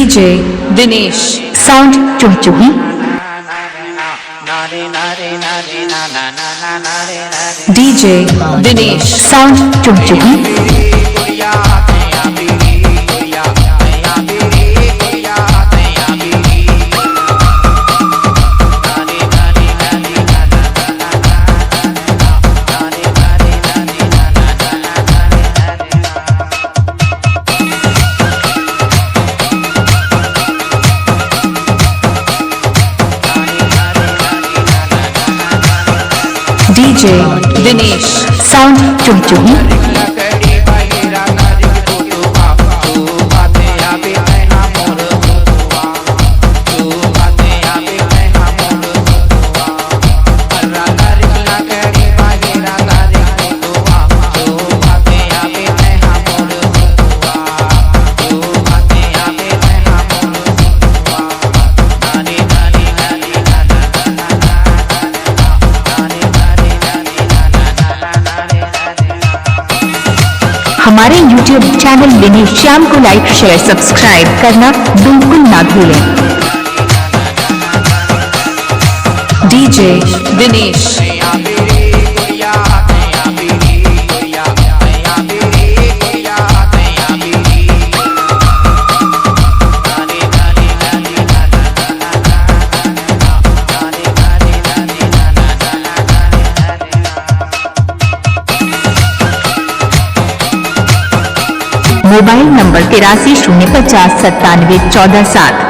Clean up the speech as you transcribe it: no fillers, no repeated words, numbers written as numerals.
DJ Dinesh Sound Chuhi DJ Dinesh Sound Chuhi DJ Dinesh Sound Chuhi हमारे YouTube channel Dinesh Shyam को लाइक share subscribe करना बिल्कुल ना भूलें। DJ Dinesh mobile number 83 050 97 14 7।